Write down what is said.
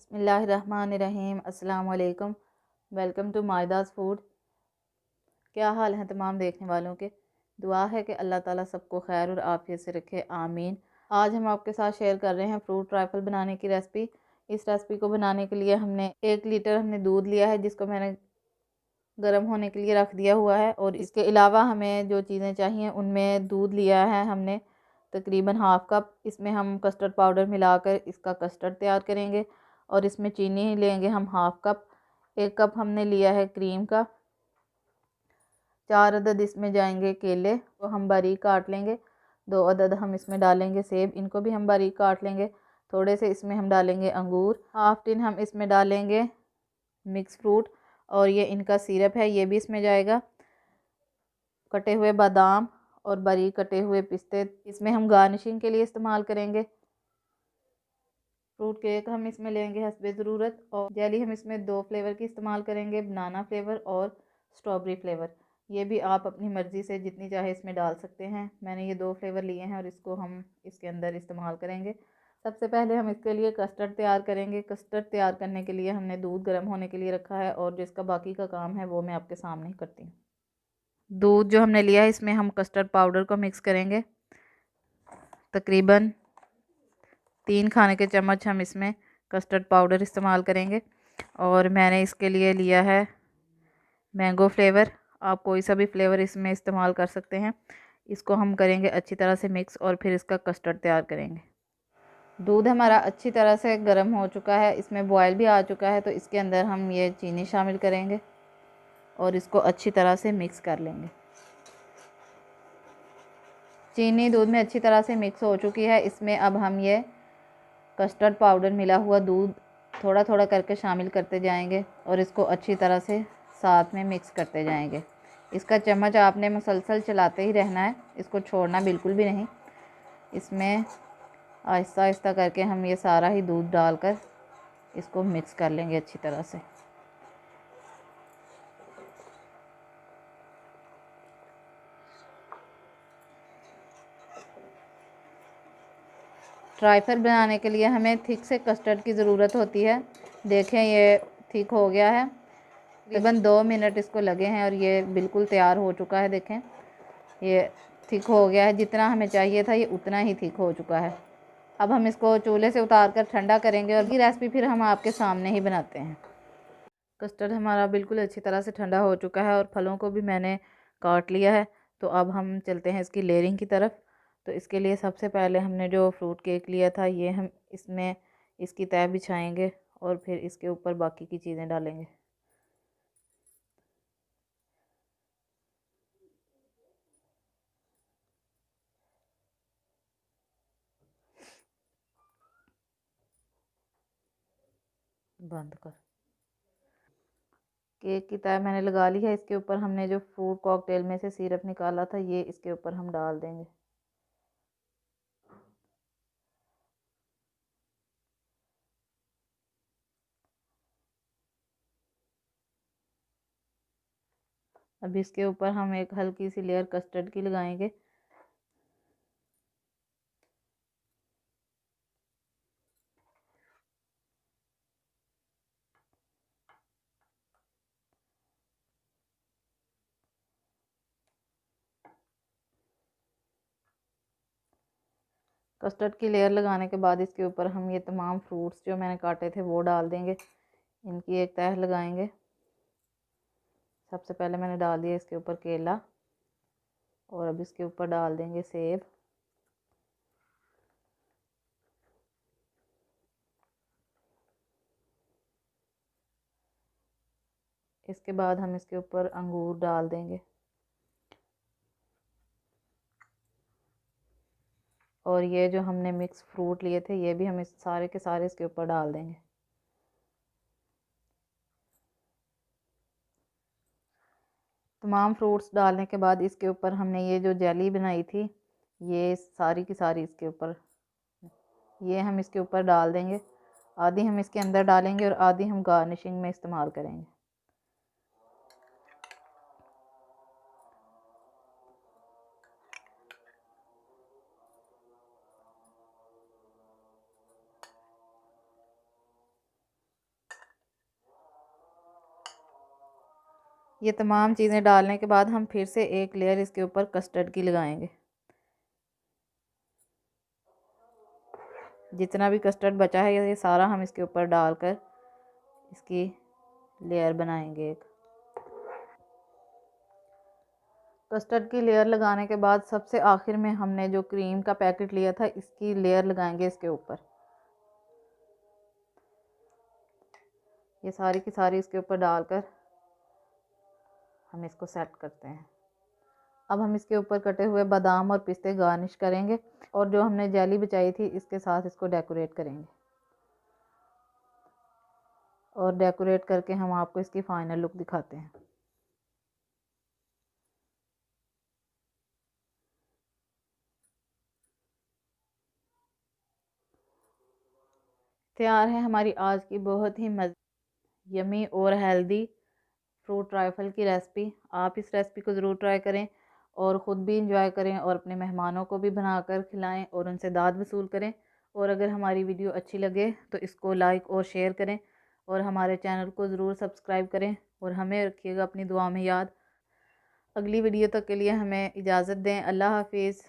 बिस्मिल्लाहिर्रहमानिर्रहीम। अस्सलाम वालेकुम। Welcome to Midas food. क्या हाल है तमाम देखने वालों के। दुआ है कि अल्लाह ताला सबको खैर और आफियत से रखे, आमीन। आज हम आपके साथ शेयर कर रहे हैं फ्रूट ट्राइफल बनाने की रेसिपी। इस रेसिपी को बनाने के लिए हमने 1 लीटर दूध लिया है, जिसको मैंने गर्म होने के लिए रख दिया हुआ है। और इसके अलावा हमें जो चीज़ें चाहिए उनमें दूध लिया है हमने तकरीबन हाफ़ कप। इसमें हम कस्टर्ड पाउडर मिलाकर इसका कस्टर्ड तैयार करेंगे। और इसमें चीनी लेंगे हम हाफ़ कप। 1 कप हमने लिया है क्रीम का। 4 अदद इसमें जाएंगे केले, तो हम बारीक काट लेंगे। 2 अदद हम इसमें डालेंगे सेब, इनको भी हम बारीक काट लेंगे। थोड़े से इसमें हम डालेंगे अंगूर। हाफ़ टीन हम इसमें डालेंगे मिक्स फ्रूट, और ये इनका सिरप है, ये भी इसमें जाएगा। कटे हुए बादाम और बारीक कटे हुए पिस्ते इसमें हम गार्निशिंग के लिए इस्तेमाल करेंगे। फ्रूट केक हम इसमें लेंगे हस्बे ज़रूरत। और जेली हम इसमें 2 फ्लेवर की इस्तेमाल करेंगे, बनाना फ्लेवर और स्ट्रॉबेरी फ्लेवर। ये भी आप अपनी मर्ज़ी से जितनी चाहे इसमें डाल सकते हैं। मैंने ये 2 फ्लेवर लिए हैं और इसको हम इसके अंदर इस्तेमाल करेंगे। सबसे पहले हम इसके लिए कस्टर्ड तैयार करेंगे। कस्टर्ड तैयार करने के लिए हमने दूध गर्म होने के लिए रखा है, और जिसका बाकी का काम है वो मैं आपके सामने करती हूँ। दूध जो हमने लिया है इसमें हम कस्टर्ड पाउडर को मिक्स करेंगे। तकरीबन 3 खाने के चम्मच हम इसमें कस्टर्ड पाउडर इस्तेमाल करेंगे। और मैंने इसके लिए लिया है मैंगो फ्लेवर। आप कोई सा भी फ्लेवर इसमें इस्तेमाल कर सकते हैं। इसको हम करेंगे अच्छी तरह से मिक्स, और फिर इसका कस्टर्ड तैयार करेंगे। दूध हमारा अच्छी तरह से गर्म हो चुका है, इसमें बॉयल भी आ चुका है। तो इसके अंदर हम ये चीनी शामिल करेंगे और इसको अच्छी तरह से मिक्स कर लेंगे। चीनी दूध में अच्छी तरह से मिक्स हो चुकी है। इसमें अब हम ये कस्टर्ड पाउडर मिला हुआ दूध थोड़ा थोड़ा करके शामिल करते जाएंगे, और इसको अच्छी तरह से साथ में मिक्स करते जाएंगे। इसका चम्मच आपने मुसलसल चलाते ही रहना है, इसको छोड़ना बिल्कुल भी नहीं। इसमें आहिस्ता आहिस्ता करके हम ये सारा ही दूध डालकर इसको मिक्स कर लेंगे अच्छी तरह से। ट्राइफल बनाने के लिए हमें थिक से कस्टर्ड की ज़रूरत होती है। देखें ये थिक हो गया है, तकरीबन 2 मिनट इसको लगे हैं और ये बिल्कुल तैयार हो चुका है। देखें ये थिक हो गया है, जितना हमें चाहिए था ये उतना ही थिक हो चुका है। अब हम इसको चूल्हे से उतार कर ठंडा करेंगे, और ये रेसिपी फिर हम आपके सामने ही बनाते हैं। कस्टर्ड हमारा बिल्कुल अच्छी तरह से ठंडा हो चुका है, और फलों को भी मैंने काट लिया है। तो अब हम चलते हैं इसकी लेयरिंग की तरफ। तो इसके लिए सबसे पहले हमने जो फ्रूट केक लिया था ये हम इसमें इसकी तह बिछाएंगे, और फिर इसके ऊपर बाकी की चीज़ें डालेंगे। बंद कर। केक की तह मैंने लगा ली है। इसके ऊपर हमने जो फ्रूट कॉकटेल में से सिरप निकाला था ये इसके ऊपर हम डाल देंगे। अब इसके ऊपर हम एक हल्की सी लेयर कस्टर्ड की लगाएंगे। कस्टर्ड की लेयर लगाने के बाद इसके ऊपर हम ये तमाम फ्रूट्स जो मैंने काटे थे वो डाल देंगे। इनकी एक तह लगाएंगे। सबसे पहले मैंने डाल दिया इसके ऊपर केला, और अब इसके ऊपर डाल देंगे सेब। इसके बाद हम इसके ऊपर अंगूर डाल देंगे, और ये जो हमने मिक्स फ्रूट लिए थे ये भी हम इस सारे के सारे इसके ऊपर डाल देंगे। तमाम फ्रूट्स डालने के बाद इसके ऊपर हमने ये जो जेली बनाई थी ये सारी की सारी इसके ऊपर ये हम इसके ऊपर डाल देंगे। आधी हम इसके अंदर डालेंगे और आधी हम गार्निशिंग में इस्तेमाल करेंगे। ये तमाम चीज़ें डालने के बाद हम फिर से एक लेयर इसके ऊपर कस्टर्ड की लगाएंगे। जितना भी कस्टर्ड बचा है ये सारा हम इसके ऊपर डालकर इसकी लेयर बनाएंगे एक। कस्टर्ड की लेयर लगाने के बाद सबसे आखिर में हमने जो क्रीम का पैकेट लिया था इसकी लेयर लगाएंगे इसके ऊपर। ये सारी की सारी इसके ऊपर डालकर हम इसको सेट करते हैं। अब हम इसके ऊपर कटे हुए बादाम और पिस्ते गार्निश करेंगे और जो हमने जेली बचाई थी इसके साथ इसको डेकोरेट करेंगे और डेकोरेट करके हम आपको इसकी फाइनल लुक दिखाते हैं। तैयार है हमारी आज की बहुत ही यमी और हेल्दी फ्रूट ट्राइफल की रेसिपी। आप इस रेसिपी को ज़रूर ट्राई करें और ख़ुद भी इंजॉय करें और अपने मेहमानों को भी बनाकर खिलाएं और उनसे दाद वसूल करें। और अगर हमारी वीडियो अच्छी लगे तो इसको लाइक और शेयर करें और हमारे चैनल को ज़रूर सब्सक्राइब करें और हमें रखिएगा अपनी दुआ में याद। अगली वीडियो तक के लिए हमें इजाज़त दें। अल्लाह हाफिज़।